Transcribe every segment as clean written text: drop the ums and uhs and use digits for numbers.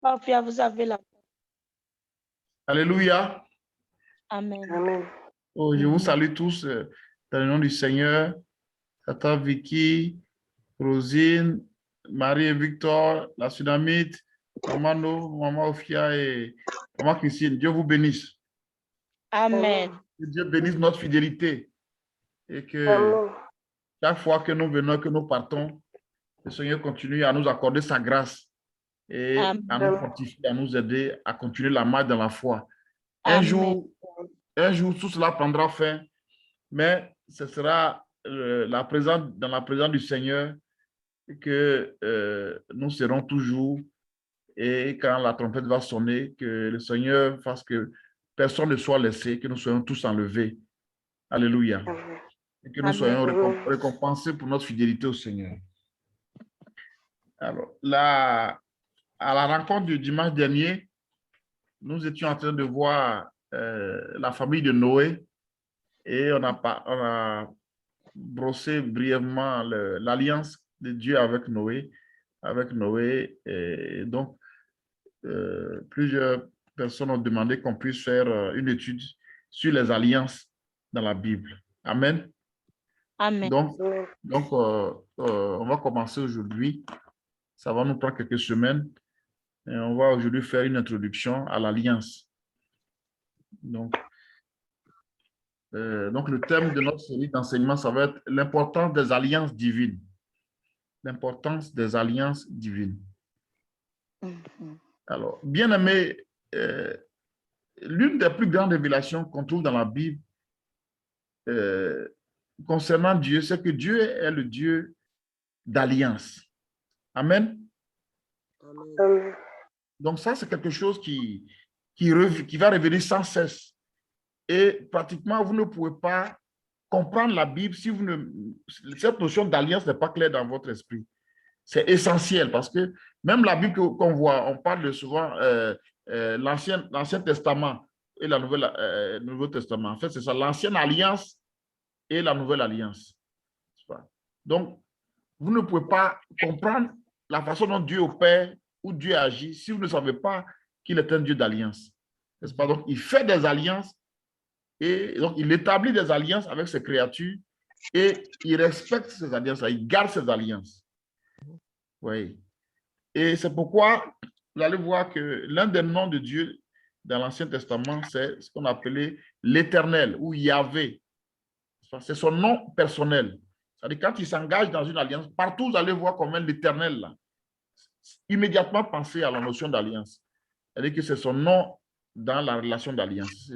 Papia, vous avez la parole. Alléluia. Amen. Amen. Oh, je vous salue tous dans le nom du Seigneur. Tata Vicky, Rosine, Marie et Victor, la Sunamite, Maman No, Maman Ophia et Maman Christine. Dieu vous bénisse. Amen. Que Dieu bénisse notre fidélité et que Amen. chaque fois que nous venons, que nous partons, le Seigneur continue à nous accorder sa grâce et Amen. à nous fortifier, à nous aider à continuer la marche dans la foi. Amen. Un jour, tout cela prendra fin, mais ce sera dans la présence du Seigneur que nous serons toujours. Et quand la trompette va sonner, que le Seigneur fasse que personne ne soit laissé, que nous soyons tous enlevés. Alléluia. Amen. Et que nous soyons récompensés pour notre fidélité au Seigneur. Alors, à la rencontre du dimanche dernier, nous étions en train de voir la famille de Noé et on a brossé brièvement l'alliance de Dieu avec Noé. Et donc, plusieurs personnes ont demandé qu'on puisse faire une étude sur les alliances dans la Bible. Amen. Amen. Donc on va commencer aujourd'hui. Ça va nous prendre quelques semaines. Et on va aujourd'hui faire une introduction à l'alliance. Donc, le thème de notre série d'enseignement, ça va être l'importance des alliances divines. L'importance des alliances divines. Alors, bien aimé, l'une des plus grandes révélations qu'on trouve dans la Bible concernant Dieu, c'est que Dieu est le Dieu d'alliance. Amen. Amen. Donc ça, c'est quelque chose qui va revenir sans cesse. Et pratiquement, vous ne pouvez pas comprendre la Bible si cette notion d'alliance n'est pas claire dans votre esprit. C'est essentiel parce que même la Bible qu'on voit, on parle souvent l'Ancien Testament et le Nouveau Testament. En fait, c'est ça, l'Ancienne Alliance et la Nouvelle Alliance. Donc, vous ne pouvez pas comprendre la façon dont Dieu opère ou Dieu agit si vous ne savez pas qu'il est un Dieu d'alliance. N'est-ce pas? Donc, il fait des alliances et donc il établit des alliances avec ses créatures et il respecte ces alliances, il garde ces alliances. Oui. Et c'est pourquoi vous allez voir que l'un des noms de Dieu dans l'Ancien Testament, c'est ce qu'on appelait l'Éternel ou Yahvé. C'est son nom personnel. C'est-à-dire quand il s'engage dans une alliance, partout vous allez voir comment l'Éternel, là, immédiatement penser à la notion d'alliance. C'est-à-dire que c'est son nom dans la relation d'alliance.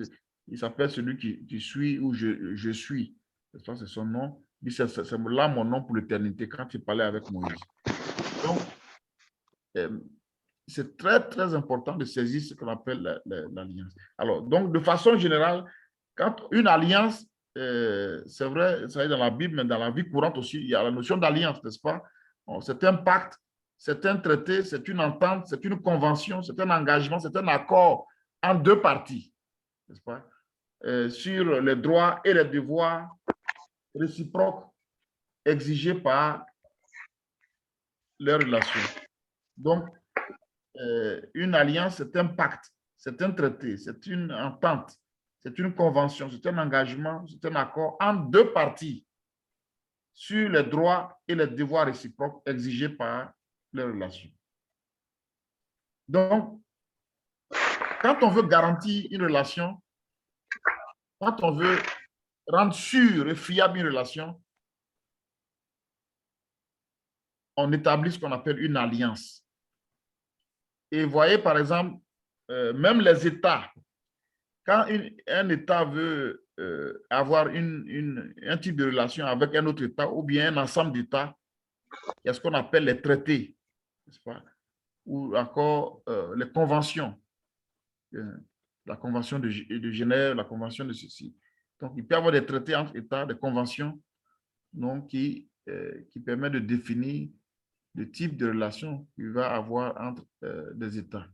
Il s'appelle celui qui suit ou je suis. C'est son nom. C'est là mon nom pour l'éternité quand il parlait avec Moïse. Donc, c'est très, très important de saisir ce qu'on appelle l'alliance. Alors, donc, de façon générale, quand une alliance, c'est vrai, ça est dans la Bible, mais dans la vie courante aussi, il y a la notion d'alliance, n'est-ce pas? C'est un pacte, c'est un traité, c'est une entente, c'est une convention, c'est un engagement, c'est un accord en deux parties, n'est-ce pas? Sur les droits et les devoirs réciproques exigés par les relations. Donc, une alliance, c'est un pacte, c'est un traité, c'est une entente, c'est une convention, c'est un engagement, c'est un accord en deux parties sur les droits et les devoirs réciproques exigés par les relations. Donc, quand on veut garantir une relation, quand on veut rendre sûr et fiable une relation, on établit ce qu'on appelle une alliance. Et voyez, par exemple, même les États, quand un État veut avoir un type de relation avec un autre État ou bien un ensemble d'États, il y a ce qu'on appelle les traités, n'est-ce pas? Ou encore les conventions. La convention de Genève, la convention de ceci. Donc, il peut y avoir des traités entre États, des conventions donc, qui permettent de définir le type de relation qu'il va avoir entre des États.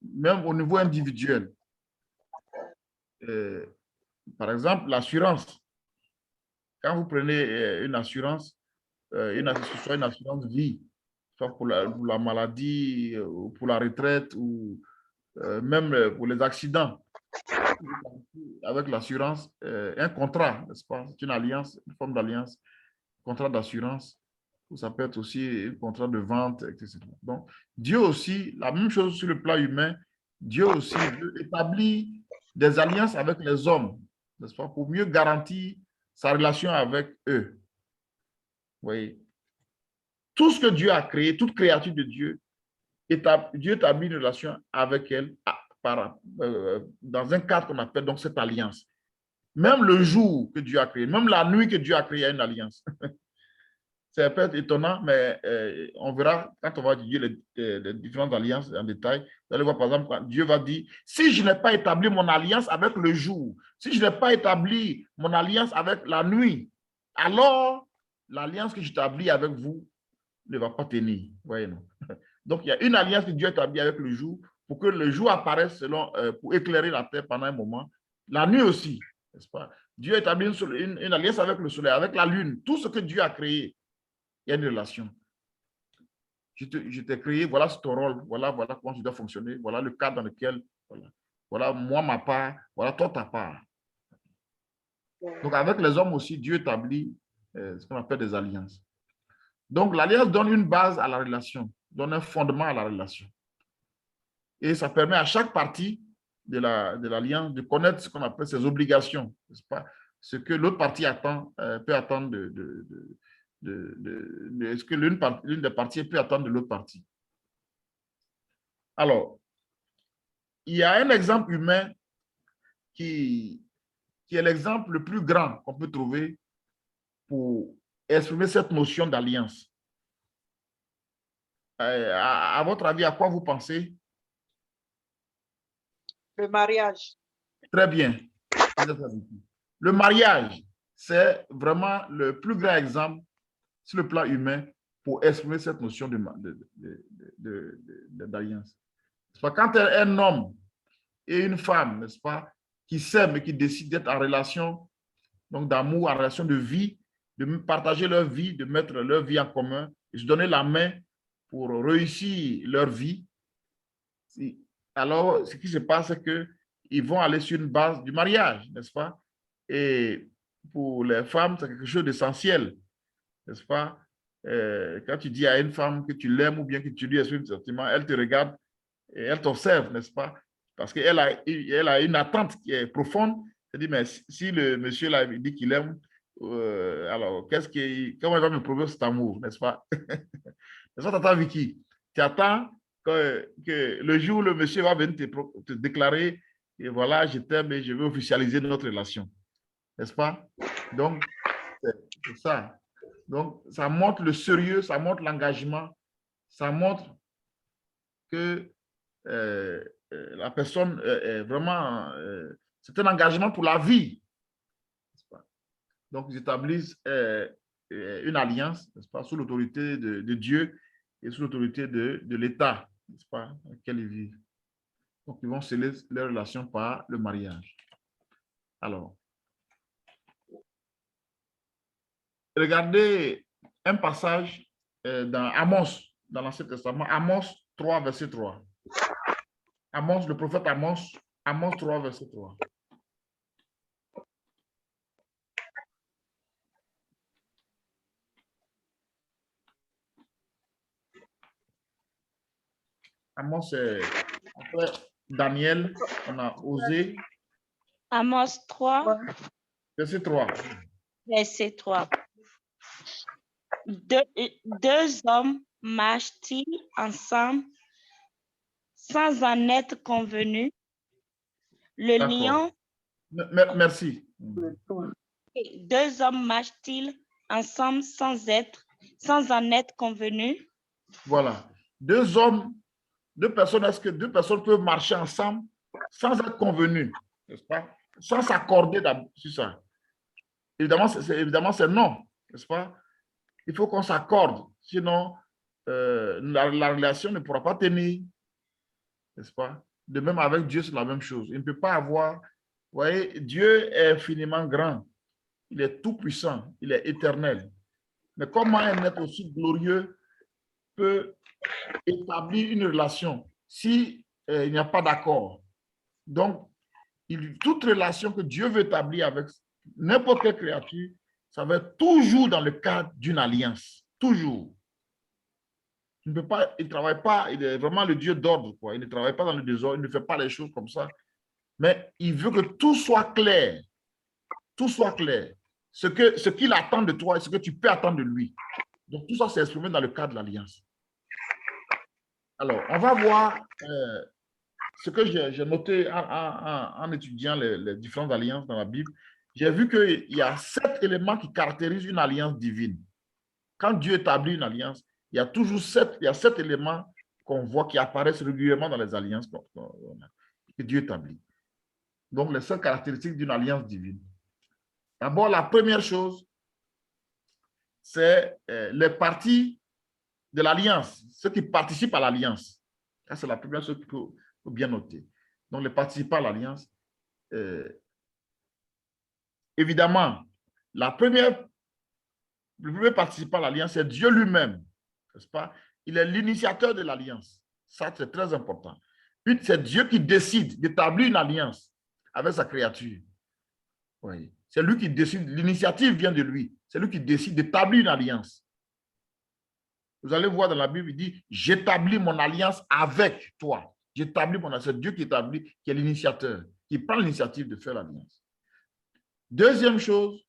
Même au niveau individuel. Par exemple, l'assurance. Quand vous prenez une assurance, que ce soit une assurance vie, soit pour la maladie, ou pour la retraite, ou même pour les accidents. Avec l'assurance, un contrat, n'est-ce pas? C'est une alliance, une forme d'alliance, contrat d'assurance, ou ça peut être aussi un contrat de vente, etc. Donc, Dieu aussi, la même chose sur le plan humain, Dieu aussi veut établir des alliances avec les hommes, n'est-ce pas? Pour mieux garantir sa relation avec eux. Vous voyez? Tout ce que Dieu a créé, toute créature de Dieu, Dieu établit une relation avec elle dans un cadre qu'on appelle donc cette alliance. Même le jour que Dieu a créé, même la nuit que Dieu a créé, il y a une alliance. C'est peut-être étonnant, mais on verra quand on va étudier les différentes alliances en détail. Vous allez voir, par exemple, quand Dieu va dire, si je n'ai pas établi mon alliance avec le jour, si je n'ai pas établi mon alliance avec la nuit, alors l'alliance que j'établis avec vous ne va pas tenir. Voyez, non? Donc, il y a une alliance que Dieu établit avec le jour pour que le jour apparaisse pour éclairer la terre pendant un moment. La nuit aussi, n'est-ce pas? Dieu établit une alliance avec le soleil, avec la lune. Tout ce que Dieu a créé, il y a une relation. Je t'ai créé, voilà ton rôle, voilà comment tu dois fonctionner, voilà le cadre dans lequel, voilà moi ma part, voilà toi ta part. Donc, avec les hommes aussi, Dieu établit ce qu'on appelle des alliances. Donc, l'alliance donne une base à la relation, donne un fondement à la relation. Et ça permet à chaque partie de l'alliance de connaître ce qu'on appelle ses obligations, n'est-ce pas? Ce que l'autre partie peut attendre ce que l'une des parties peut attendre de l'autre partie. Alors, il y a un exemple humain qui est l'exemple le plus grand qu'on peut trouver pour exprimer cette notion d'alliance. À votre avis, à quoi vous pensez? Le mariage. Très bien. Le mariage, c'est vraiment le plus grand exemple sur le plan humain pour exprimer cette notion d'alliance. Quand un homme et une femme, n'est-ce pas, qui s'aiment et qui décident d'être en relation, donc d'amour, en relation de vie, de partager leur vie, de mettre leur vie en commun, et se donner la main pour réussir leur vie, alors ce qui se passe, c'est qu'ils vont aller sur une base du mariage, n'est-ce pas? Et pour les femmes, c'est quelque chose d'essentiel, n'est-ce pas? Quand tu dis à une femme que tu l'aimes ou bien que tu lui exprimes un sentiment, elle te regarde et elle t'observe, n'est-ce pas? Parce qu'elle a une attente qui est profonde. Elle dit, mais si le monsieur là dit qu'il aime, alors comment il va me prouver cet amour, n'est-ce pas? N'est-ce pas, Tata Vicky? Tu attends que le jour où le monsieur va venir te déclarer, et voilà, je t'aime et je veux officialiser notre relation. N'est-ce pas? Donc, c'est ça. Donc, ça montre le sérieux, ça montre l'engagement, ça montre que la personne est vraiment, c'est un engagement pour la vie. Donc, ils établissent une alliance, n'est-ce pas, sous l'autorité de Dieu et sous l'autorité de l'État, n'est-ce pas, dans lequel ils vivent. Donc, ils vont sceller leur relation par le mariage. Alors, regardez un passage dans Amos, dans l'Ancien Testament, Amos 3, verset 3. Amos, le prophète Amos, Amos 3, verset 3. Amos, après Daniel, on a Osée. Amos 3, Verset 3. verset 3. Deux hommes marchent-ils ensemble sans en être convenus? Le lion. Merci. Deux hommes marchent-ils ensemble sans en être convenus? Voilà. Deux personnes, est-ce que deux personnes peuvent marcher ensemble sans être convenues, n'est-ce pas? Sans s'accorder sur ça. Évidemment, c'est non, n'est-ce pas? Il faut qu'on s'accorde, sinon la relation ne pourra pas tenir, n'est-ce pas? De même avec Dieu, c'est la même chose. Il ne peut pas avoir, vous voyez, Dieu est infiniment grand, il est tout puissant, il est éternel. Mais comment un être aussi glorieux peut établir une relation si il n'y a pas d'accord. Donc, toute relation que Dieu veut établir avec n'importe quelle créature, ça va être toujours dans le cadre d'une alliance. Toujours. Il ne peut pas, il ne travaille pas, il est vraiment le Dieu d'ordre, quoi. Il ne travaille pas dans le désordre, il ne fait pas les choses comme ça. Mais il veut que tout soit clair. Tout soit clair. Ce qu'il attend de toi et ce que tu peux attendre de lui. Donc, tout ça, c'est exprimé dans le cadre de l'alliance. Alors, on va voir ce que j'ai noté en étudiant les différentes alliances dans la Bible. J'ai vu qu'il y a 7 éléments qui caractérisent une alliance divine. Quand Dieu établit une alliance, il y a toujours 7 éléments qu'on voit qui apparaissent régulièrement dans les alliances que Dieu établit. Donc, les 7 caractéristiques d'une alliance divine. D'abord, la première chose, c'est les parties de l'alliance, ceux qui participent à l'alliance. Ça, c'est la première chose qu'il faut bien noter. Donc, les participants à l'alliance, évidemment, le premier participant à l'alliance, c'est Dieu lui-même, n'est-ce pas? Il est l'initiateur de l'alliance. Ça, c'est très important. Puis, c'est Dieu qui décide d'établir une alliance avec sa créature. Oui. C'est lui qui décide, l'initiative vient de lui. C'est lui qui décide d'établir une alliance. Vous allez voir dans la Bible, il dit, j'établis mon alliance avec toi. J'établis mon alliance. C'est Dieu qui établit, qui est l'initiateur, qui prend l'initiative de faire l'alliance. Deuxième chose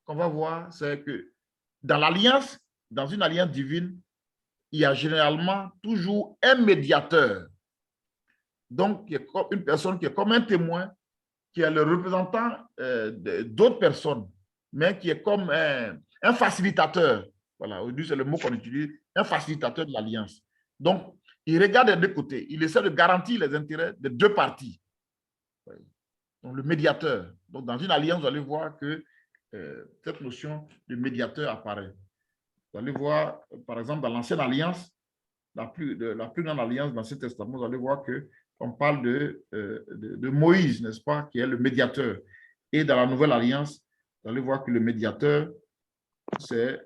qu'on va voir, c'est que dans l'alliance, dans une alliance divine, il y a généralement toujours un médiateur. Donc, il y a une personne qui est comme un témoin, qui est le représentant d'autres personnes, mais qui est comme un facilitateur. Voilà, aujourd'hui, c'est le mot qu'on utilise, un facilitateur de l'alliance. Donc, il regarde des deux côtés. Il essaie de garantir les intérêts des deux parties. Donc, le médiateur. Donc, dans une alliance, vous allez voir que cette notion de médiateur apparaît. Vous allez voir, par exemple, dans l'ancienne alliance, la plus grande alliance dans l'Ancien Testament, vous allez voir qu'on parle de Moïse, n'est-ce pas, qui est le médiateur. Et dans la nouvelle alliance, vous allez voir que le médiateur, c'est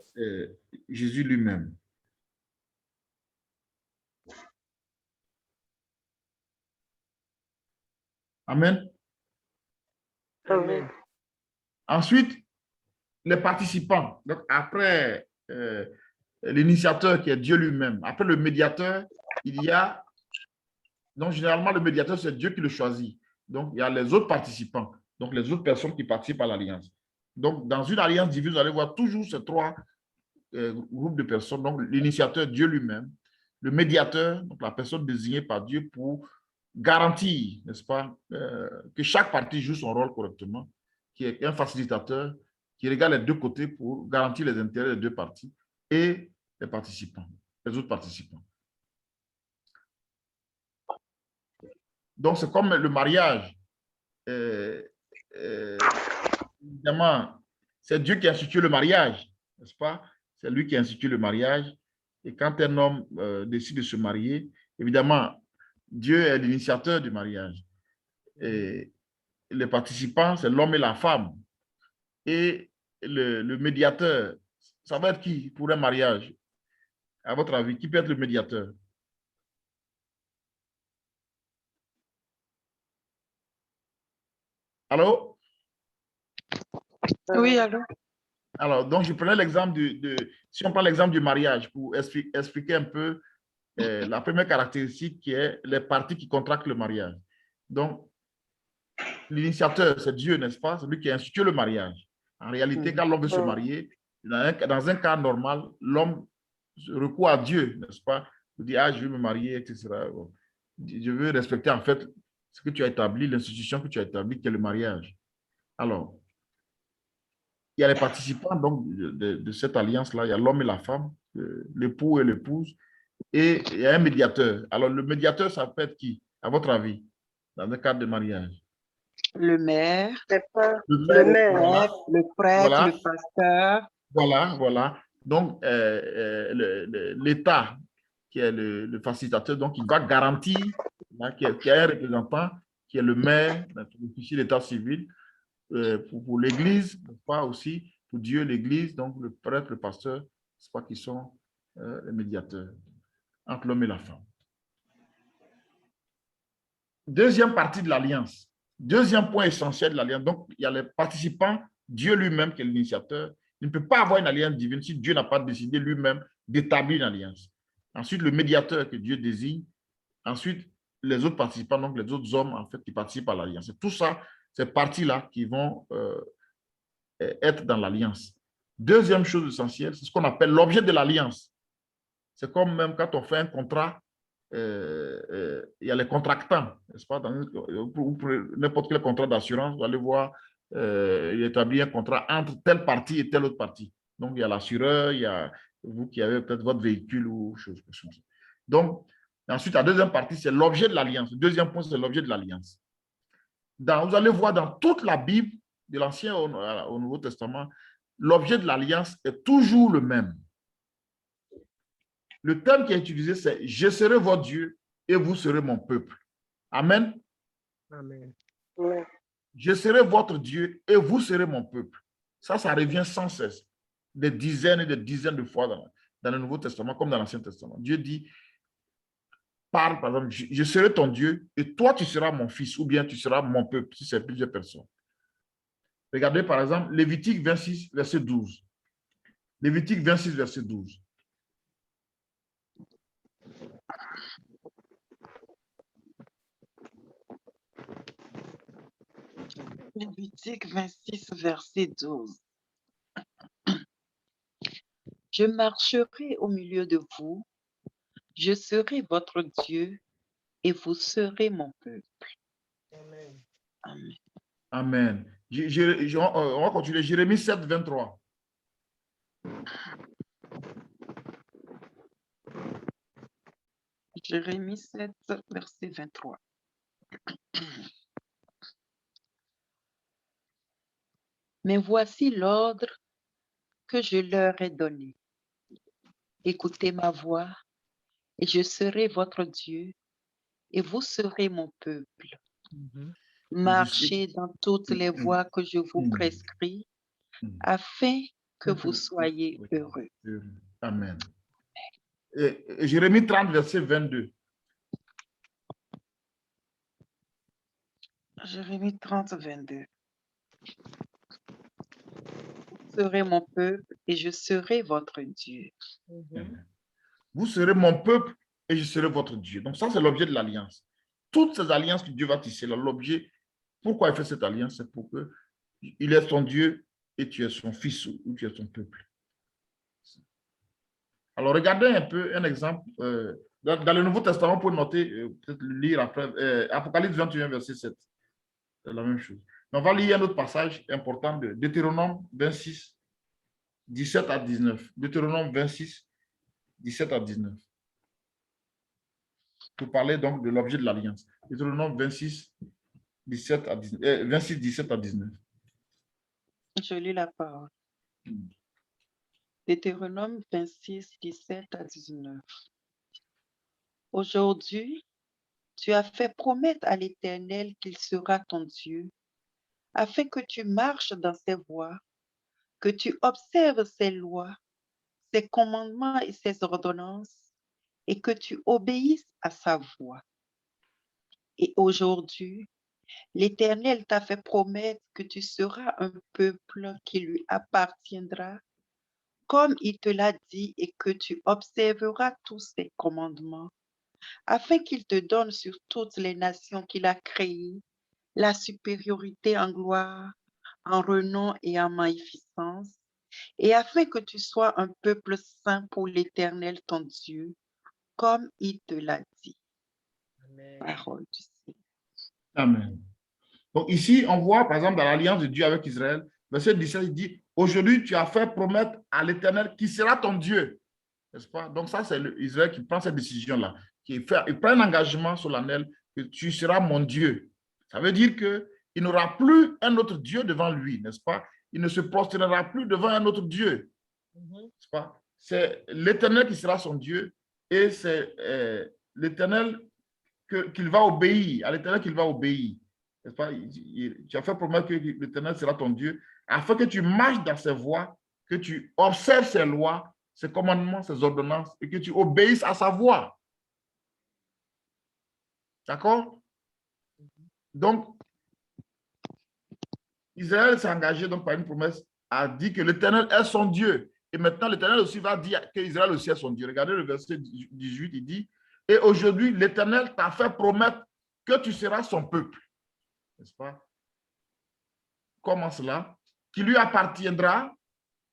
Jésus lui-même. Amen. Amen. Ensuite, les participants. Donc, après l'initiateur qui est Dieu lui-même, après le médiateur, il y a, donc généralement le médiateur, c'est Dieu qui le choisit. Donc, il y a les autres participants, donc les autres personnes qui participent à l'alliance. Donc, dans une alliance divine, vous allez voir toujours ces 3 groupes de personnes. Donc, l'initiateur, Dieu lui-même, le médiateur, donc la personne désignée par Dieu pour garantir, n'est-ce pas, que chaque partie joue son rôle correctement, qui est un facilitateur, qui regarde les deux côtés pour garantir les intérêts des deux parties, et les participants, les autres participants. Donc, c'est comme le mariage. Évidemment, c'est Dieu qui a institué le mariage, n'est-ce pas? C'est lui qui a institué le mariage. Et quand un homme décide de se marier, évidemment, Dieu est l'initiateur du mariage. Et les participants, c'est l'homme et la femme. Et le médiateur, ça va être qui pour un mariage? À votre avis, qui peut être le médiateur? Allô? Oui, allô? Alors, donc, je prenais l'exemple si on prend l'exemple du mariage pour expliquer un peu la première caractéristique qui est les parties qui contractent le mariage. Donc, l'initiateur, c'est Dieu, n'est-ce pas? C'est lui qui a institué le mariage. En réalité, quand l'homme veut se marier, dans un cas normal, l'homme recourt à Dieu, n'est-ce pas? Il dit, ah, je veux me marier, etc. Bon. Je veux respecter en fait ce que tu as établi, l'institution que tu as établie, qui est le mariage. Alors, il y a les participants donc, de cette alliance-là, il y a l'homme et la femme, l'époux et l'épouse, et il y a un médiateur. Alors, le médiateur, ça peut être qui, à votre avis, dans le cadre de mariage? Le maire, Le maire. Voilà. le prêtre, Voilà. le pasteur. Voilà. Donc, l'État, qui est le facilitateur, donc il va garantir qu'il y a un représentant, qui est le maire, l'officier d'état civil, pour l'Église, pas aussi, pour Dieu, l'Église, donc le prêtre, le pasteur, c'est pas qui sont les médiateurs. entre l'homme et la femme. Deuxième partie de l'alliance. Deuxième point essentiel de l'alliance. Donc, il y a les participants, Dieu lui-même qui est l'initiateur. Il ne peut pas avoir une alliance divine si Dieu n'a pas décidé lui-même d'établir une alliance. Ensuite, le médiateur que Dieu désigne. Ensuite, les autres participants, donc les autres hommes en fait, qui participent à l'alliance. C'est tout ça, ces parties-là qui vont être dans l'alliance. Deuxième chose essentielle, c'est ce qu'on appelle l'objet de l'alliance. C'est comme même quand on fait un contrat, il y a les contractants, n'est-ce pas? Pour n'importe quel contrat d'assurance, vous allez voir, il établit un contrat entre telle partie et telle autre partie. Donc, il y a l'assureur, il y a vous qui avez peut-être votre véhicule ou chose comme ça. Donc, ensuite, la deuxième partie, c'est l'objet de l'alliance. Le deuxième point, c'est l'objet de l'alliance. Vous allez voir dans toute la Bible, de l'Ancien au Nouveau Testament, l'objet de l'alliance est toujours le même. Le terme qui est utilisé, c'est « Je serai votre Dieu et vous serez mon peuple ». Amen. Amen. Je serai votre Dieu et vous serez mon peuple. Ça revient sans cesse, des dizaines et des dizaines de fois dans le Nouveau Testament comme dans l'Ancien Testament. Dieu dit, parle par exemple, je serai ton Dieu et toi tu seras mon fils ou bien tu seras mon peuple, si c'est plusieurs personnes. Regardez par exemple Lévitique 26, verset 12. Lévitique 26, verset 12. Lévitique 26, verset 12. Je marcherai au milieu de vous, je serai votre Dieu et vous serez mon peuple. Amen. Amen. Amen. On va continuer. Jérémie 7, 23. Jérémie 7, verset 23. Mais voici l'ordre que je leur ai donné. Écoutez ma voix et je serai votre Dieu et vous serez mon peuple. Marchez dans toutes les voies que je vous prescris afin que vous soyez heureux. Amen. Et Jérémie 30, verset 22. Jérémie 30, 22. Vous serez mon peuple et je serai votre Dieu. Amen. Vous serez mon peuple et je serai votre Dieu. Donc ça, c'est l'objet de l'alliance. Toutes ces alliances que Dieu va tisser, l'objet, pourquoi il fait cette alliance, c'est pour qu'il est son Dieu et tu es son fils ou tu es son peuple. Alors, regardez un peu un exemple. Dans le Nouveau Testament, pour noter, peut-être le lire après, Apocalypse 21, verset 7. C'est la même chose. Mais on va lire un autre passage important de Deutéronome 26, 17 à 19. Deutéronome 26, 17 à 19. Pour parler donc de l'objet de l'alliance. Deutéronome 26, 17 à 19, 26, 17 à 19. Je lis la parole. Deutéronome 26, 17 à 19. Aujourd'hui, tu as fait promettre à l'Éternel qu'il sera ton Dieu, afin que tu marches dans ses voies, que tu observes ses lois, ses commandements et ses ordonnances, et que tu obéisses à sa voix. Et aujourd'hui, l'Éternel t'a fait promettre que tu seras un peuple qui lui appartiendra, comme il te l'a dit, et que tu observeras tous ses commandements, afin qu'il te donne sur toutes les nations qu'il a créées la supériorité en gloire, en renom et en magnificence, et afin que tu sois un peuple saint pour l'Éternel ton Dieu, comme il te l'a dit. Amen. Parole du Seigneur. Amen. Donc ici, on voit par exemple dans l'alliance de Dieu avec Israël, verset 17, il dit, aujourd'hui tu as fait promettre à l'Éternel qui sera ton Dieu. N'est-ce pas? Donc ça, c'est Israël qui prend cette décision-là, il prend un engagement solennel que tu seras mon Dieu. Ça veut dire qu'il n'aura plus un autre Dieu devant lui, n'est-ce pas? Il ne se prosternera plus devant un autre Dieu. N'est-ce pas? C'est l'Éternel qui sera son Dieu et c'est l'Éternel qu'il va obéir, à l'Éternel qu'il va obéir. N'est-ce pas? Tu as fait promettre que l'Éternel sera ton Dieu afin que tu marches dans ses voies, que tu observes ses lois ses commandements, ses ordonnances et que tu obéisses à sa voix. D'accord? Donc, Israël s'est engagé donc par une promesse, a dit que l'Éternel est son Dieu. Et maintenant, l'Éternel aussi va dire qu'Israël aussi est son Dieu. Regardez le verset 18, il dit, « Et aujourd'hui, l'Éternel t'a fait promettre que tu seras son peuple. » N'est-ce pas? Comment cela? Qui lui appartiendra,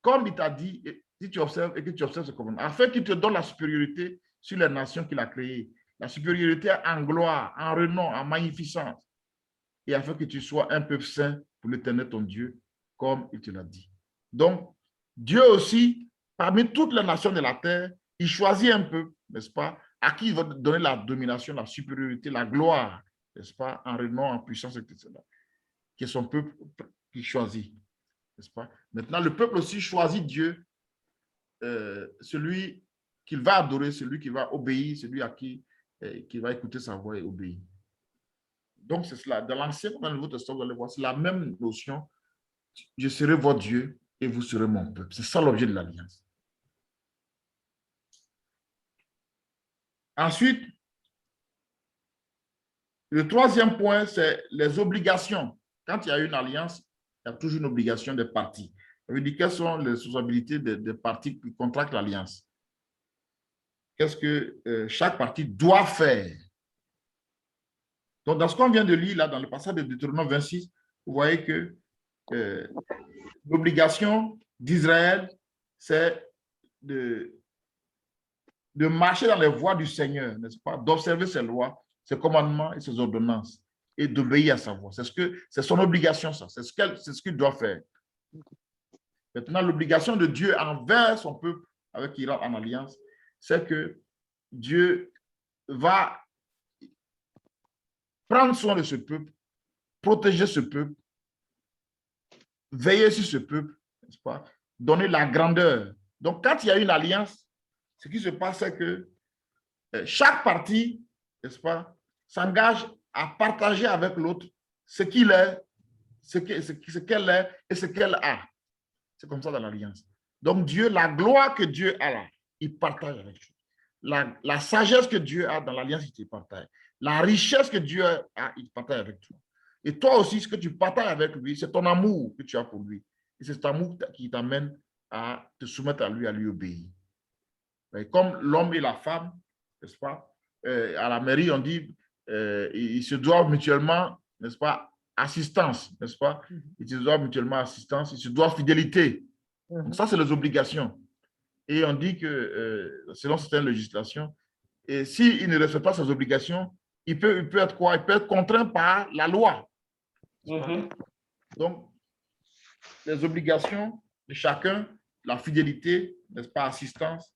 comme il t'a dit, si tu observes et que tu observes ce commandement, afin qu'il te donne la supériorité sur les nations qu'il a créées. La supériorité en gloire, en renom, en magnificence. Et afin que tu sois un peuple saint pour l'Éternel ton Dieu, comme il te l'a dit. Donc, Dieu aussi, parmi toutes les nations de la terre, il choisit un peuple, n'est-ce pas, à qui il va donner la domination, la supériorité, la gloire, n'est-ce pas, en renom, en puissance, etc. Qui est son peuple qu'il choisit, n'est-ce pas. Maintenant, le peuple aussi choisit Dieu, celui qu'il va adorer, celui qui va obéir, celui à qui va écouter sa voix et obéir. Donc, c'est cela. Dans l'Ancien comme dans le Nouveau Testament, vous allez voir, c'est la même notion. Je serai votre Dieu et vous serez mon peuple. C'est ça l'objet de l'alliance. Ensuite, le troisième point, c'est les obligations. Quand il y a une alliance, il y a toujours une obligation des parties. Ça veut dire quelles sont les responsabilités des parties qui contractent l'alliance. Qu'est-ce que chaque partie doit faire? Donc, dans ce qu'on vient de lire, là, dans le passage de Deutéronome 26, vous voyez que l'obligation d'Israël, c'est de marcher dans les voies du Seigneur, n'est-ce pas? D'observer ses lois, ses commandements et ses ordonnances et d'obéir à sa voix. C'est son obligation, ça. C'est ce qu'il doit faire. Maintenant, l'obligation de Dieu envers son peuple avec qui il rentre en alliance, c'est que Dieu va prendre soin de ce peuple, protéger ce peuple, veiller sur ce peuple, n'est-ce pas? Donner la grandeur. Donc, quand il y a une alliance, ce qui se passe, c'est que chaque partie, n'est-ce pas, s'engage à partager avec l'autre ce qu'il est, ce qu'elle est et ce qu'elle a. C'est comme ça dans l'alliance. Donc, Dieu, la gloire que Dieu a là, il partage avec toi. La sagesse que Dieu a dans l'alliance, il te partage. La richesse que Dieu a, il partage avec toi. Et toi aussi, ce que tu partages avec lui, c'est ton amour que tu as pour lui. Et c'est cet amour qui t'amène à te soumettre à lui obéir. Et comme l'homme et la femme, n'est-ce pas, à la mairie, on dit, ils se doivent mutuellement, n'est-ce pas, assistance, n'est-ce pas? Ils se doivent mutuellement assistance, ils se doivent fidélité. Donc ça, c'est les obligations. Et on dit que, selon certaines législations, et s'il ne respecte pas ses obligations, il peut être quoi? Il peut être contraint par la loi. Donc, les obligations de chacun, la fidélité, n'est-ce pas, assistance.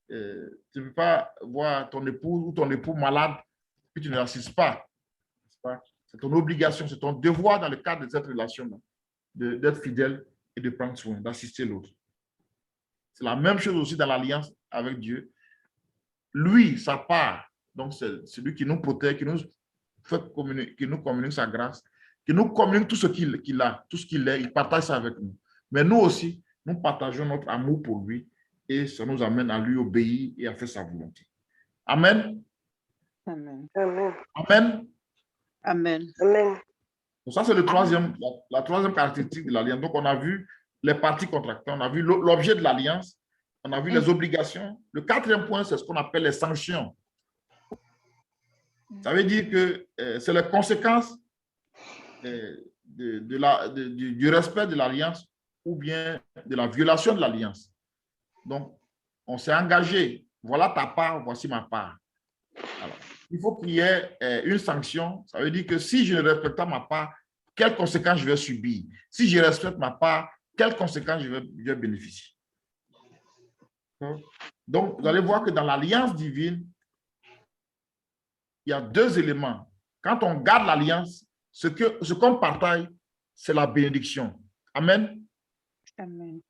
Tu ne peux pas voir ton époux ou ton époux malade et tu ne l'assistes pas. C'est ton obligation, c'est ton devoir dans le cadre de cette relation-là, d'être fidèle et de prendre soin, d'assister l'autre. C'est la même chose aussi dans l'alliance avec Dieu. Lui, sa part, donc c'est celui qui nous protège, qui nous communique sa grâce, qui nous communique tout ce qu'il a, tout ce qu'il est, il partage ça avec nous. Mais nous aussi, nous partageons notre amour pour lui et ça nous amène à lui obéir et à faire sa volonté. Amen. Amen. Amen. Amen. Amen. Amen. Donc ça, c'est la troisième caractéristique de l'alliance. Donc, on a vu les parties contractées, on a vu l'objet de l'alliance, on a vu les obligations. Le quatrième point, c'est ce qu'on appelle les sanctions. Ça veut dire que c'est les conséquences du respect de l'alliance ou bien de la violation de l'alliance. Donc, on s'est engagé. Voilà ta part, voici ma part. Alors, il faut qu'il y ait une sanction. Ça veut dire que si je ne respecte pas ma part, quelles conséquences je vais subir? Si je respecte ma part, quelles conséquences je vais bénéficier? Donc, vous allez voir que dans l'alliance divine, il y a deux éléments. Quand on garde l'alliance, ce qu'on partage, c'est la bénédiction. Amen. Amen.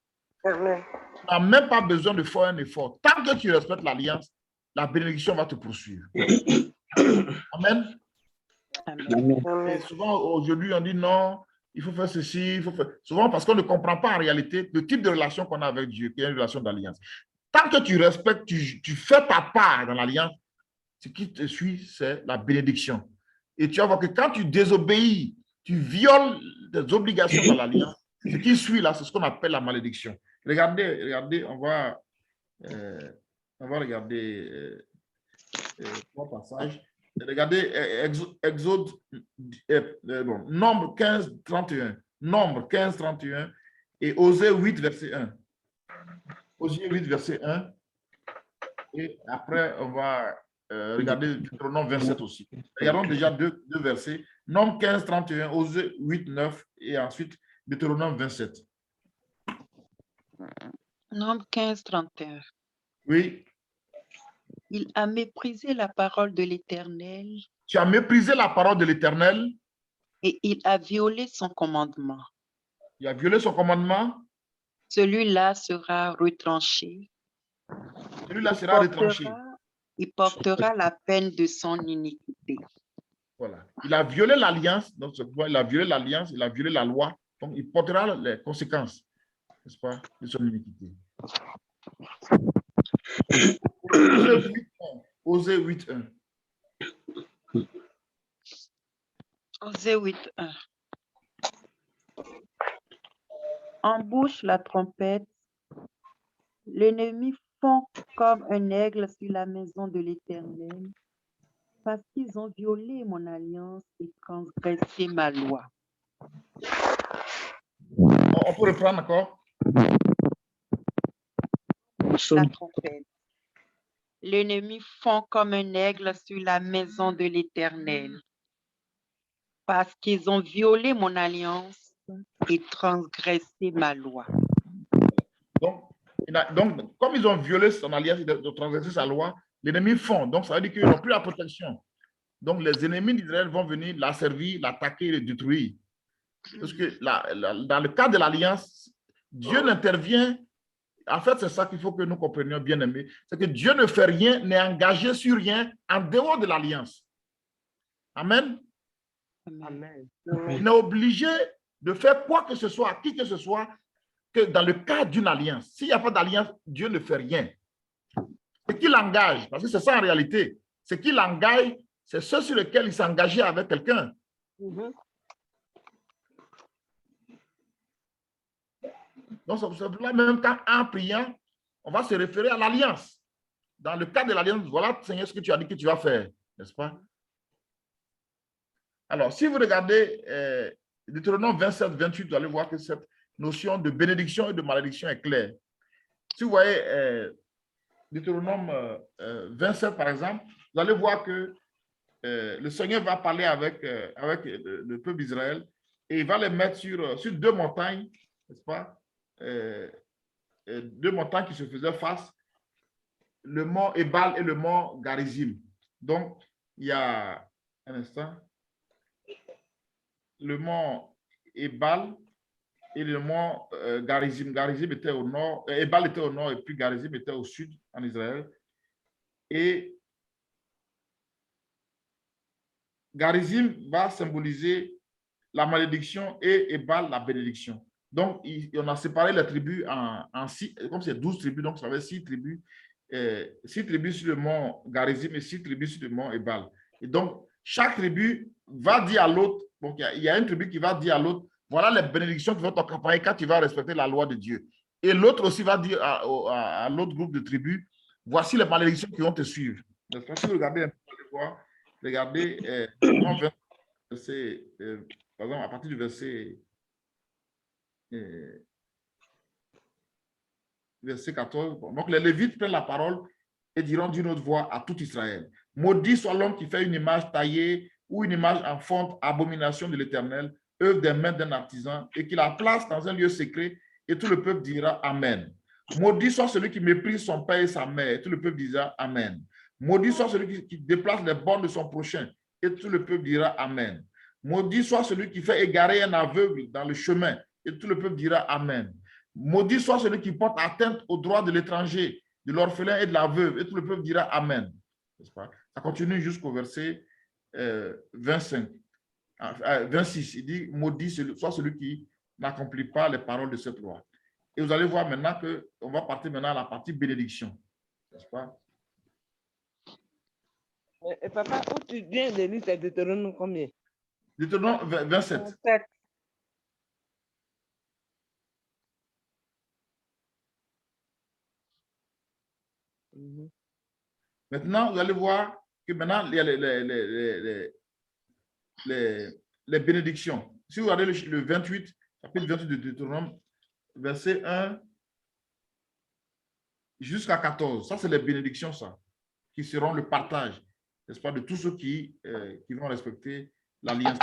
Amen. Tu n'as même pas besoin de faire un effort. Tant que tu respectes l'alliance, la bénédiction va te poursuivre. Amen. Amen. Et souvent, aujourd'hui, on dit non, il faut faire ceci, il faut faire... Souvent parce qu'on ne comprend pas en réalité le type de relation qu'on a avec Dieu, qui est une relation d'alliance. tant que tu respectes, tu fais ta part dans l'alliance, ce qui te suit, c'est la bénédiction. Et tu vas voir que quand tu désobéis, tu violes tes obligations dans l'alliance, ce qui suit là, c'est ce qu'on appelle la malédiction. Regardez, on va regarder trois passages. Regardez Exode, Nombre 15, 31. Nombre 15, 31 et Osée 8, verset 1. Osée 8, verset 1. Et après, on va regarder Deutéronome 27 aussi. Regardons déjà deux versets. Nombre 15, 31, Osée 8, 9 et ensuite Deutéronome 27. Nombre 15, 31. Oui. Il a méprisé la parole de l'Éternel Tu as méprisé la parole de l'Éternel. et il a violé son commandement. Il a violé son commandement. Celui-là sera retranché. Celui-là sera retranché. Il portera la peine de son iniquité. Voilà. Il a violé l'alliance. Donc, il a violé l'alliance, il a violé la loi. Donc, il portera les conséquences, n'est-ce pas, de son iniquité. Osée 8, 1. Osée 8, 1. Embouche la trompette. L'ennemi fond comme un aigle sur la maison de l'Éternel, parce qu'ils ont violé mon alliance et transgressé ma loi. On peut reprendre encore. La trompette. L'ennemi fond comme un aigle sur la maison de l'Éternel, parce qu'ils ont violé mon alliance et transgressé ma loi. Donc, comme ils ont violé son alliance et de transgresser sa loi, l'ennemi fond. Donc, ça veut dire qu'ils n'ont plus la protection. Donc, les ennemis d'Israël vont venir l'asservir, l'attaquer et le détruire. Parce que dans le cas de l'alliance, Dieu n'intervient. En fait, c'est ça qu'il faut que nous comprenions, bien aimés. C'est que Dieu ne fait rien, n'est engagé sur rien en dehors de l'alliance. Amen. Amen. Il n'est obligé de faire quoi que ce soit, à qui que ce soit, que dans le cadre d'une alliance. S'il n'y a pas d'alliance, Dieu ne fait rien. Ce qui l'engage, parce que c'est ça en réalité, ce qui l'engage, c'est ceux sur lesquels il s'est engagé avec quelqu'un. Donc, c'est pour cela même qu'en priant, on va se référer à l'alliance. Dans le cas de l'alliance, voilà, Seigneur, ce que tu as dit que tu vas faire, n'est-ce pas? Alors, si vous regardez Deutéronome 27, 28, vous allez voir que cette notion de bénédiction et de malédiction est claire. Si vous voyez Deutéronome 27, par exemple, vous allez voir que le Seigneur va parler avec le peuple d'Israël et il va les mettre sur deux montagnes, n'est-ce pas? Deux montagnes qui se faisaient face, le mont Ebal et le mont Garizim. Donc, il y a un instant, le mont Ebal et le mont Garizim. Garizim était au nord, Ebal était au nord et puis Garizim était au sud en Israël. Et Garizim va symboliser la malédiction et Ebal la bénédiction. Donc, on a séparé les tribus en 6, comme c'est 12 tribus, donc ça fait 6 tribus. 6 tribus sur le mont Garizim et 6 tribus sur le mont Ebal. Et donc, chaque tribu va dire à l'autre, donc il y a une tribu qui va dire à l'autre, voilà les bénédictions qui vont t'accompagner quand tu vas respecter la loi de Dieu. Et l'autre aussi va dire à l'autre groupe de tribus, voici les malédictions qui vont te suivre. Donc, si vous regardez un peu, regardez, par exemple, à partir du verset 14. Donc, les Lévites prennent la parole et diront d'une autre voix à tout Israël. Maudit soit l'homme qui fait une image taillée ou une image en fonte, abomination de l'Éternel, œuvre des mains d'un artisan, et qui la place dans un lieu secret, et tout le peuple dira Amen. Maudit soit celui qui méprise son père et sa mère, et tout le peuple dira Amen. Maudit soit celui qui déplace les bornes de son prochain, et tout le peuple dira Amen. Maudit soit celui qui fait égarer un aveugle dans le chemin, et tout le peuple dira Amen. Maudit soit celui qui porte atteinte aux droits de l'étranger, de l'orphelin et de la veuve, et tout le peuple dira Amen. Ça continue jusqu'au verset 26. Il dit, maudit soit celui qui n'accomplit pas les paroles de cette loi. Et vous allez voir maintenant qu'on va partir maintenant à la partie bénédiction. N'est-ce pas? Et papa, où tu viens de lire, c'est Deutéronome combien? Deutéronome 27. 27. Mhm. Maintenant, vous allez voir que maintenant, il y a les bénédictions. Si vous regardez le 28, chapitre 28 de Deutéronome, verset 1 jusqu'à 14, ça c'est les bénédictions, ça, qui seront le partage, n'est-ce pas, de tous ceux qui vont respecter l'alliance.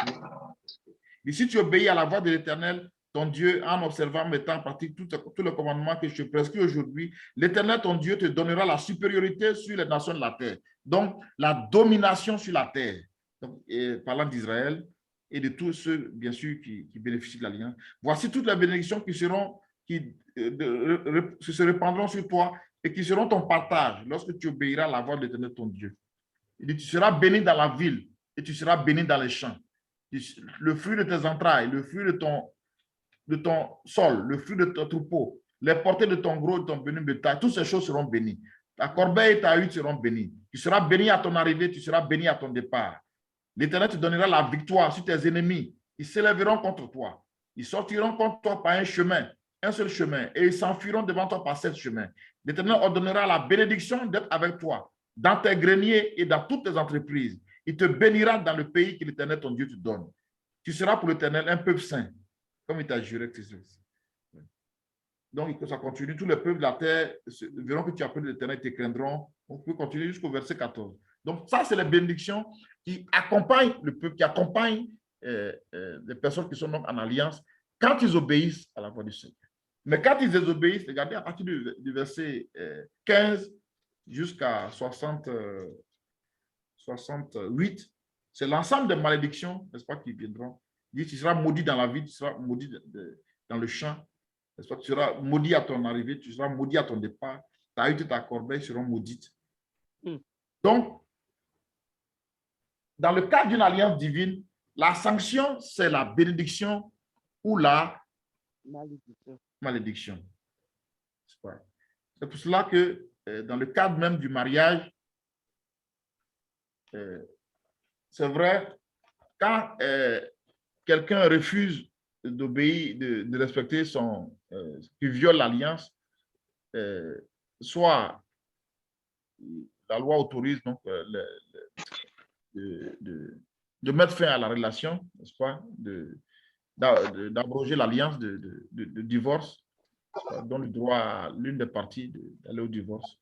Et si tu obéis à la voix de l'Éternel, ton Dieu, en observant, mettant en pratique tous les commandements que je te prescris aujourd'hui, l'Éternel, ton Dieu, te donnera la supériorité sur les nations de la terre. Donc, la domination sur la terre. Donc, parlant d'Israël et de tous ceux, bien sûr, qui bénéficient de l'alliance. Voici toutes les bénédictions qui se répandront sur toi et qui seront ton partage lorsque tu obéiras à la voix de l'Éternel, ton Dieu. Il dit, tu seras béni dans la ville et tu seras béni dans les champs. Le fruit de tes entrailles, le fruit de ton sol, le fruit de ton troupeau, les portées de ton gros et de ton béni bétail, toutes ces choses seront bénies. Ta corbeille et ta hutte seront bénies. Tu seras béni à ton arrivée, tu seras béni à ton départ. L'Éternel te donnera la victoire sur tes ennemis. Ils s'élèveront contre toi. Ils sortiront contre toi par un chemin, un seul chemin, et ils s'enfuiront devant toi par 7 chemins. L'Éternel ordonnera la bénédiction d'être avec toi, dans tes greniers et dans toutes tes entreprises. Il te bénira dans le pays que l'Éternel, ton Dieu, te donne. Tu seras pour l'Éternel un peuple saint, comme il t'a juré que c'est. Donc, ça continue. Tous les peuples de la terre verront que tu appelles l'Éternel et te craindront. On peut continuer jusqu'au verset 14. Donc, ça, c'est les bénédictions qui accompagnent le peuple, qui accompagnent les personnes qui sont donc en alliance quand ils obéissent à la voix du Seigneur. Mais quand ils désobéissent, regardez à partir du verset 15 jusqu'à 68, c'est l'ensemble des malédictions, n'est-ce pas, qui viendront. Il dit, tu seras maudit dans la vie, tu seras maudit dans le champ, n'est-ce pas, tu seras maudit à ton arrivée, tu seras maudit à ton départ, ta hutte et ta corbeille seront maudites. Donc, dans le cadre d'une alliance divine, la sanction, c'est la bénédiction ou la malédiction. C'est pour cela que dans le cadre même du mariage, c'est vrai, quand quelqu'un refuse d'obéir, de respecter qui viole l'alliance, soit la loi autorise donc de mettre fin à la relation, n'est-ce pas, d'abroger l'alliance de divorce, dont le droit à l'une des parties d'aller au divorce.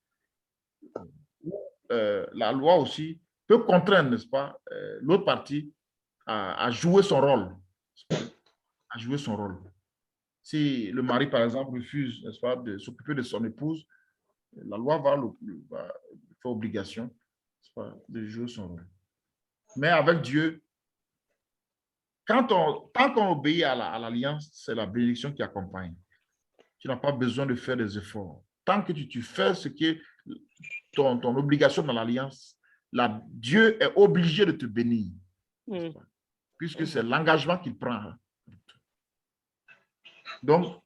La loi aussi peut contraindre, n'est-ce pas, l'autre partie à jouer son rôle, à jouer son rôle. Si le mari, par exemple, refuse, n'est-ce pas, de s'occuper de son épouse, la loi va faire obligation, n'est-ce pas, de jouer son rôle. Mais avec Dieu, tant qu'on obéit à l'alliance, c'est la bénédiction qui accompagne. Tu n'as pas besoin de faire des efforts. Tant que tu fais ce qui est ton obligation dans l'alliance, Dieu est obligé de te bénir. Puisque c'est l'engagement qu'il prend. Donc,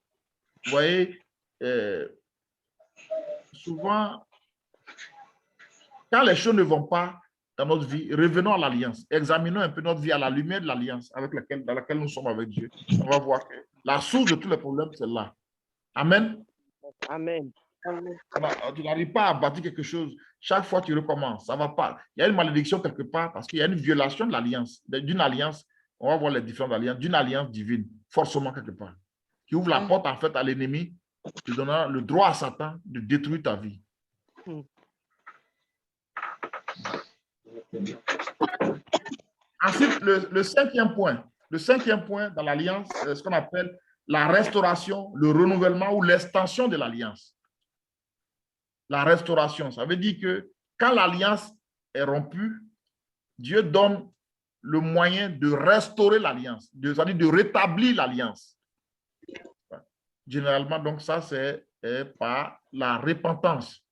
vous voyez, souvent, quand les choses ne vont pas dans notre vie, revenons à l'alliance. Examinons un peu notre vie à la lumière de l'alliance dans laquelle nous sommes avec Dieu. On va voir que la source de tous les problèmes, c'est là. Amen. Amen. Tu n'arrives pas à bâtir quelque chose. Chaque fois, tu recommences. Ça ne va pas. Il y a une malédiction quelque part parce qu'il y a une violation de l'alliance. D'une alliance, on va voir les différentes alliances, d'une alliance divine, forcément quelque part, qui ouvre la porte en fait à l'ennemi, qui donnera le droit à Satan de détruire ta vie. Ensuite, le cinquième point dans l'alliance, c'est ce qu'on appelle la restauration, le renouvellement ou l'extension de l'alliance. La restauration, ça veut dire que quand l'alliance est rompue, Dieu donne le moyen de restaurer l'alliance, c'est-à-dire de rétablir l'alliance. Généralement, donc ça, c'est par la repentance.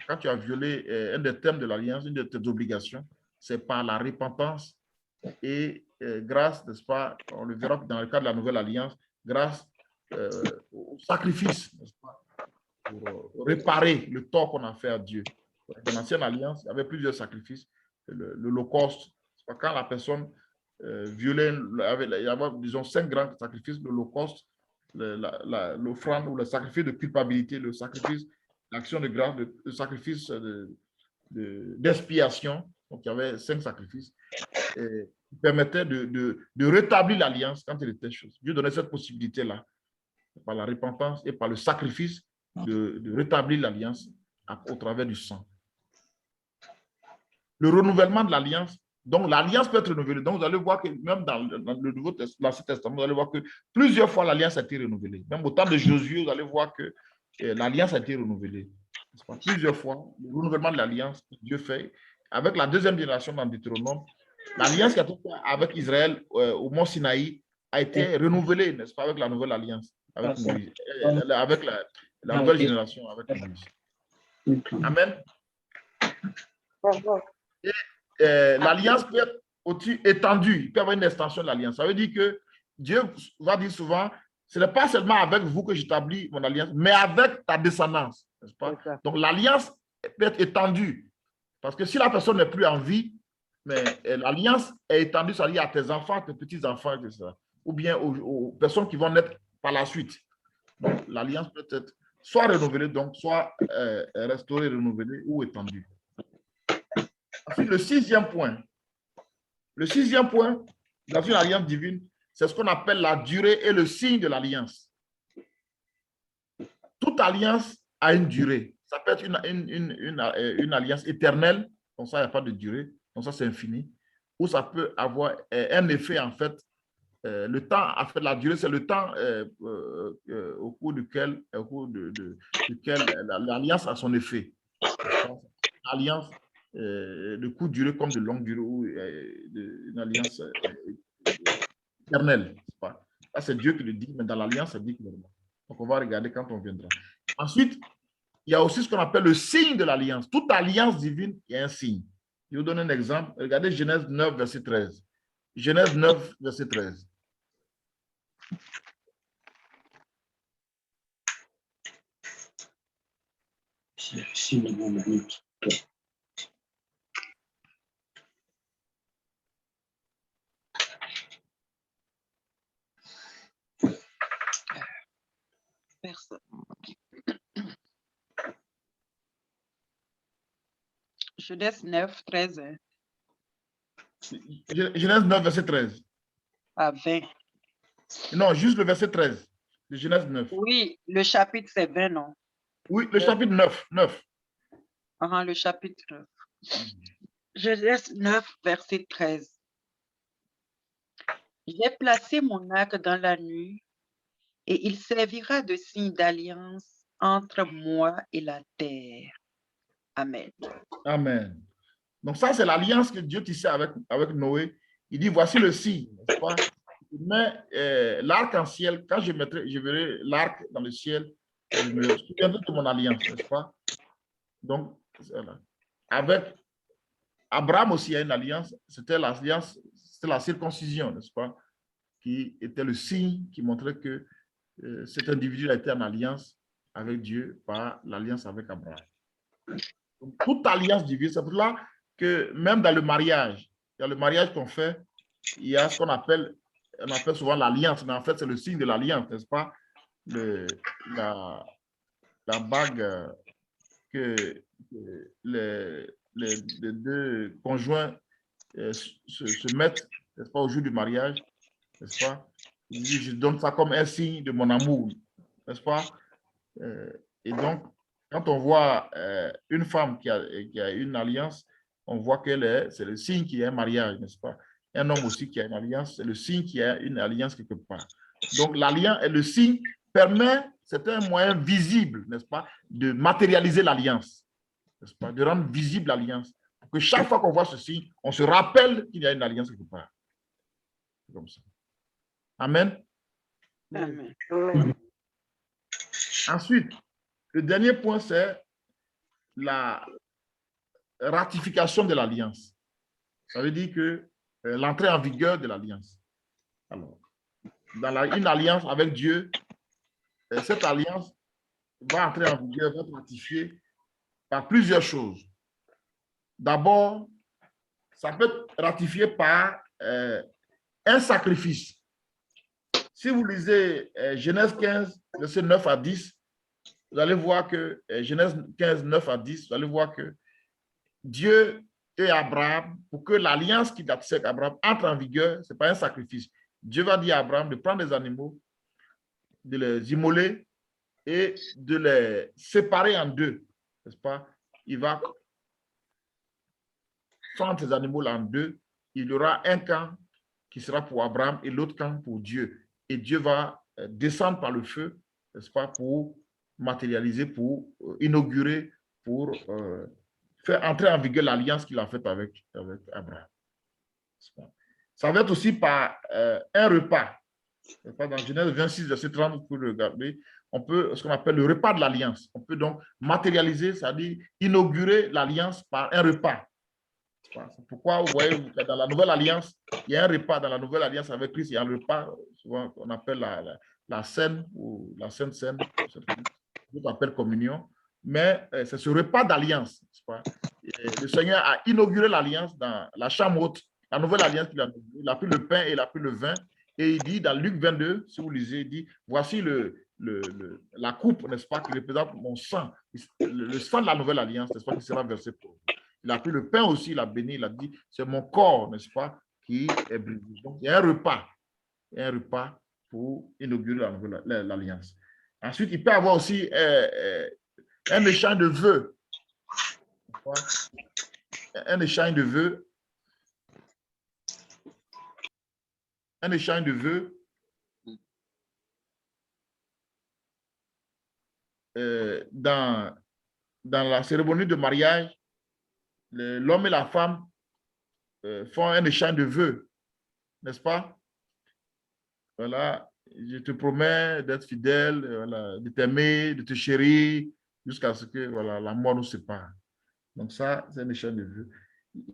Quand tu as violé un des termes de l'alliance, une de tes obligations, c'est par la repentance et grâce, n'est-ce pas, on le verra dans le cadre de la nouvelle alliance, grâce au sacrifice, n'est-ce pas, pour réparer le tort qu'on a fait à Dieu. Dans l'Ancienne Alliance, il y avait plusieurs sacrifices. L'Holocauste, quand la personne violait, il y avait, disons, 5 grands sacrifices: l'Holocauste, l'offrande ou le sacrifice de culpabilité, le sacrifice d'action de grâce, le sacrifice d'expiation. Donc, il y avait 5 sacrifices qui permettaient de rétablir l'alliance quand il était chose. Dieu donnait cette possibilité-là, par la repentance et par le sacrifice, de rétablir l'alliance au travers du sang. Le renouvellement de l'alliance, donc l'alliance peut être renouvelée. Donc vous allez voir que même dans le Nouveau Testament, vous allez voir que plusieurs fois l'alliance a été renouvelée. Même au temps de Josué, vous allez voir que l'alliance a été renouvelée. Plusieurs fois, le renouvellement de l'alliance que Dieu fait avec la deuxième génération dans Deutéronome. L'alliance qui a été faite avec Israël au mont Sinaï a été renouvelée, n'est-ce pas, avec la nouvelle alliance, avec Moïse, avec la nouvelle génération, avec Moïse. Amen. L'alliance peut être aussi étendue, il peut y avoir une extension de l'alliance. Ça veut dire que Dieu va dire souvent, ce n'est pas seulement avec vous que j'établis mon alliance, mais avec ta descendance, n'est-ce pas? Donc l'alliance peut être étendue, parce que si la personne n'est plus en vie, mais l'alliance est étendue, ça veut dire à tes enfants, tes petits-enfants, etc. Ou bien aux personnes qui vont naître par la suite. Donc l'alliance peut être soit renouvelée, donc soit restaurée, renouvelée ou étendue. Ensuite, le sixième point dans une alliance divine, c'est ce qu'on appelle la durée et le signe de l'alliance. Toute alliance a une durée. Ça peut être une alliance éternelle, donc ça, il n'y a pas de durée, donc ça, c'est infini. Ou ça peut avoir un effet, en fait. Le temps, en fait, la durée, c'est le temps au cours duquel l'alliance a son effet. L'alliance de courte durée comme de longue durée, ou une alliance éternelle. Ça, c'est Dieu qui le dit, mais dans l'alliance, c'est dit clairement. Donc, on va regarder quand on viendra. Ensuite, il y a aussi ce qu'on appelle le signe de l'alliance. Toute alliance divine, il y a un signe. Je vais vous donner un exemple. Regardez Genèse 9, verset 13. Genèse 9, verset 13. C'est le signe de mon alliance. Personne. Genèse 9, 13. Genèse 9, verset 13. À 20. Non, juste le verset 13 de Genèse 9. Oui, le chapitre, c'est 20, non? Oui, le chapitre 9. Le chapitre 9. Genèse 9, verset 13. J'ai placé mon arc dans la nuit, et il servira de signe d'alliance entre moi et la terre. Amen. Amen. Donc ça, c'est l'alliance que Dieu tissait avec Noé. Il dit, voici le signe, n'est-ce pas? Mais l'arc en ciel, quand je verrai l'arc dans le ciel, je me souviendrai de mon alliance, n'est-ce pas? Donc, voilà. Avec Abraham aussi, il y a une alliance. C'était l'alliance, c'était la circoncision, n'est-ce pas? Qui était le signe qui montrait que cet individu a été en alliance avec Dieu par l'alliance avec Abraham. Donc, toute alliance divine, c'est pour là que même dans le mariage, il y a le mariage qu'on fait, il y a ce qu'on appelle, on appelle souvent l'alliance, mais en fait, c'est le signe de l'alliance, n'est-ce pas? La bague que les deux conjoints se mettent, n'est-ce pas, au jour du mariage, n'est-ce pas? Je donne ça comme un signe de mon amour, n'est-ce pas? Et donc, quand on voit une femme qui a une alliance, on voit c'est le signe qu'il y a un mariage, n'est-ce pas? Un homme aussi qui a une alliance, c'est le signe qu'il y a une alliance quelque part. Donc, l'alliance et le signe permet, c'est un moyen visible, n'est-ce pas, de matérialiser l'alliance, n'est-ce pas, de rendre visible l'alliance. Pour que chaque fois qu'on voit ce signe, on se rappelle qu'il y a une alliance quelque part. C'est comme ça. Amen. Amen. Ensuite, le dernier point, c'est la ratification de l'alliance. Ça veut dire que l'entrée en vigueur de l'alliance. Alors, dans une alliance avec Dieu, cette alliance va entrer en vigueur, va être ratifiée par plusieurs choses. D'abord, ça peut être ratifié par un sacrifice. Si vous lisez Genèse 15, versets 9 à 10, vous allez voir que, Genèse 15, 9 à 10, vous allez voir que Dieu et Abraham, pour que l'alliance qui date avec Abraham entre en vigueur, ce n'est pas un sacrifice. Dieu va dire à Abraham de prendre des animaux, de les immoler et de les séparer en deux, n'est-ce pas? Il va fendre ces animaux en deux. Il y aura un camp qui sera pour Abraham et l'autre camp pour Dieu. Et Dieu va descendre par le feu, n'est-ce pas, pour matérialiser, pour inaugurer, pour faire entrer en vigueur l'alliance qu'il a faite avec Abraham. Ça va être aussi par un repas. Dans Genèse 26, verset 30, vous pouvez regarder, on peut, ce qu'on appelle le repas de l'alliance. On peut donc matérialiser, c'est-à-dire inaugurer l'alliance par un repas. C'est pourquoi vous voyez, dans la nouvelle alliance, il y a un repas dans la nouvelle alliance avec Christ, il y a un repas, souvent on appelle la scène ou la Sainte Seine, on appelle communion, mais c'est ce repas d'alliance. Le Seigneur a inauguré l'alliance dans la chambre haute, la nouvelle alliance qu'il a inaugurée. Il a pris le pain et il a pris le vin, et il dit dans Luc 22, si vous lisez, il dit, voici la coupe, n'est-ce pas, qui représente mon sang, le sang de la nouvelle alliance, n'est-ce pas, qui sera versé pour vous. Il a pris le pain aussi, il a béni, il a dit, c'est mon corps, n'est-ce pas, qui est brisé. Donc, il y a un repas pour inaugurer l'alliance. Ensuite, il peut y avoir aussi un échange de vœux. Un échange de vœux. Un échange de vœux. Dans la cérémonie de mariage, l'homme et la femme font un échange de vœux, n'est-ce pas? Voilà, je te promets d'être fidèle, voilà, de t'aimer, de te chérir, jusqu'à ce que voilà, la mort nous sépare. Donc ça, c'est un échange de vœux.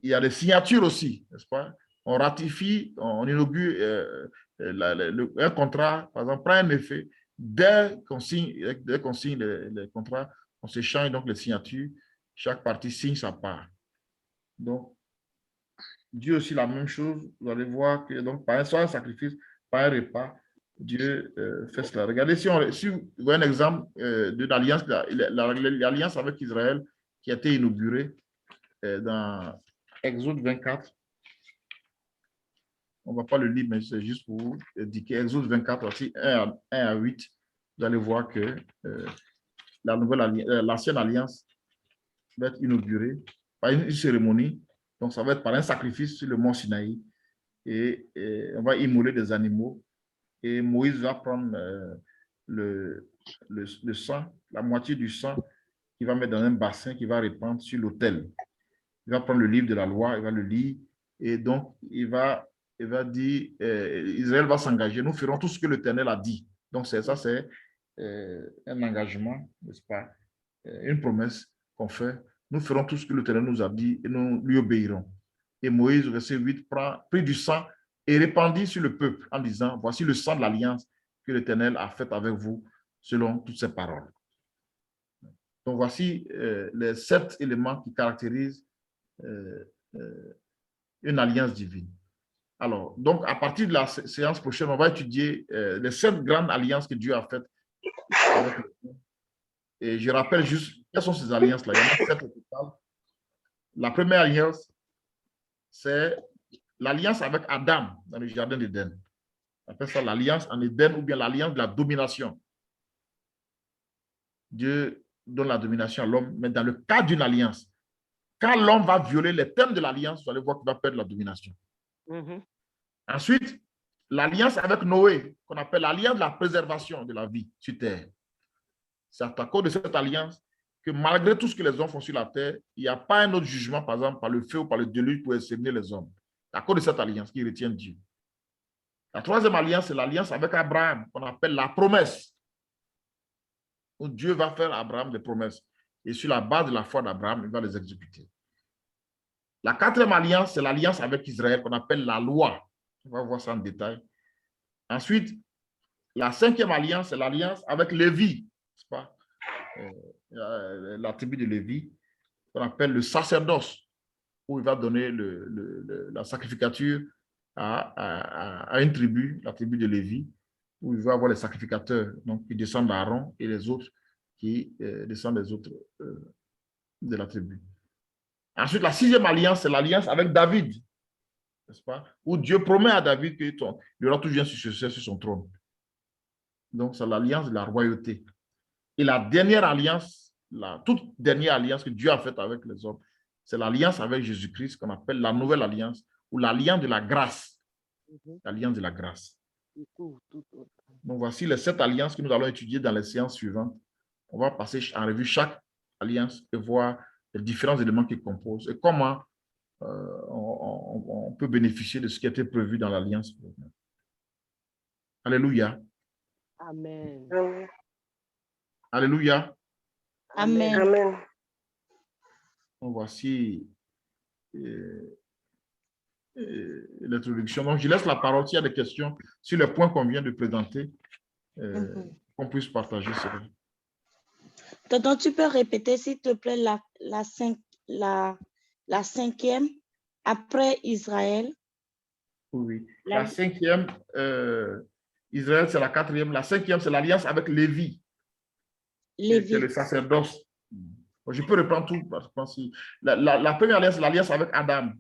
Il y a des signatures aussi, n'est-ce pas? On ratifie, on inaugure un contrat, par exemple, prend un effet. Dès qu'on signe les contrats, on s'échange donc les signatures. Chaque partie signe sa part. Donc, Dieu aussi la même chose. Vous allez voir que donc, par un sacrifice, par un repas, Dieu fait cela. Regardez, si vous voyez un exemple de l'alliance avec Israël qui a été inaugurée dans Exode 24. On ne va pas le lire, mais c'est juste pour vous indiquer. Exode 24, aussi 1 à 8. Vous allez voir que l'ancienne alliance va être inaugurée par une cérémonie. Donc, ça va être par un sacrifice sur le mont Sinaï. Et on va immoler des animaux. Et Moïse va prendre le sang, la moitié du sang, qu'il va mettre dans un bassin, qu'il va répandre sur l'autel. Il va prendre le livre de la loi, il va le lire. Et donc, il va dire, Israël va s'engager. Nous ferons tout ce que l'Éternel a dit. Donc, ça, c'est un engagement, n'est-ce pas? Une promesse qu'on fait. Nous ferons tout ce que l'Éternel nous a dit et nous lui obéirons. Et Moïse, verset 8, prit du sang et répandit sur le peuple en disant, voici le sang de l'alliance que l'Éternel a fait avec vous selon toutes ses paroles. Donc, voici les 7 éléments qui caractérisent une alliance divine. Alors, donc, à partir de la séance prochaine, on va étudier les 7 grandes alliances que Dieu a faites. Et je rappelle juste, quelles sont ces alliances-là? Il y en a 7 au total. La première alliance, c'est l'alliance avec Adam dans le jardin d'Éden. On appelle ça l'alliance en Éden ou bien l'alliance de la domination. Dieu donne la domination à l'homme, mais dans le cadre d'une alliance. Quand l'homme va violer les termes de l'alliance, vous allez voir qu'il va perdre la domination. Ensuite, l'alliance avec Noé, qu'on appelle l'alliance de la préservation de la vie sur terre. C'est à cause de cette alliance que malgré tout ce que les hommes font sur la terre, il n'y a pas un autre jugement, par exemple, par le feu ou par le déluge pour exterminer les hommes. C'est à cause de cette alliance qui retient Dieu. La troisième alliance, c'est l'alliance avec Abraham, qu'on appelle la promesse. Où Dieu va faire à Abraham des promesses. Et sur la base de la foi d'Abraham, il va les exécuter. La quatrième alliance, c'est l'alliance avec Israël, qu'on appelle la loi. On va voir ça en détail. Ensuite, La 5e alliance, c'est l'alliance avec Lévi, n'est-ce pas? La tribu de Lévi, qu'on appelle le sacerdoce, où il va donner la sacrificature à une tribu, la tribu de Lévi, où il va avoir les sacrificateurs donc, qui descendent d'Aaron et les autres qui descendent des autres de la tribu. Ensuite, la 6e alliance, c'est l'alliance avec David, n'est-ce pas? Où Dieu promet à David qu'il y aura toujours un successeur sur son trône. Donc, c'est l'alliance de la royauté. Et la dernière alliance, la toute dernière alliance que Dieu a faite avec les hommes, c'est l'alliance avec Jésus-Christ qu'on appelle la nouvelle alliance ou l'alliance de la grâce. L'alliance de la grâce. Donc, voici les 7 alliances que nous allons étudier dans les séances suivantes. On va passer en revue chaque alliance et voir les différents éléments qui composent et comment on peut bénéficier de ce qui a été prévu dans l'alliance. Alléluia. Amen. Alléluia. Amen. Amen. Donc, voici l'introduction. Donc, je laisse la parole s'il y a des questions sur les points qu'on vient de présenter, qu'on puisse partager cela. Tonton, tu peux répéter, s'il te plaît, la 5e après Israël? Oui. La 5e, Israël, c'est la 4e. La 5e, c'est l'alliance avec Lévi. Lévi. C'est le sacerdoce. Je peux reprendre tout. La première alliance, c'est l'alliance avec Adam.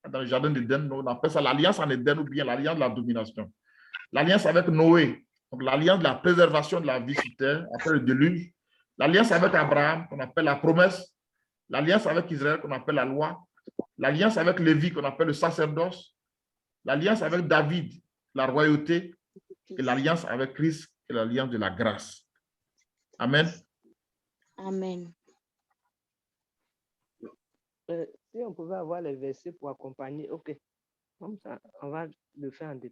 Dans le jardin d'Éden, on appelle ça l'alliance en Éden ou bien l'alliance de la domination. L'alliance avec Noé, donc l'alliance de la préservation de la vie sur terre après le déluge. L'alliance avec Abraham, qu'on appelle la promesse. L'alliance avec Israël, qu'on appelle la loi. L'alliance avec Lévi, qu'on appelle le sacerdoce. L'alliance avec David, la royauté. Et l'alliance avec Christ, et l'alliance de la grâce. Amen. Amen. Si on pouvait avoir les versets pour accompagner, ok. Comme ça, on va le faire en détail.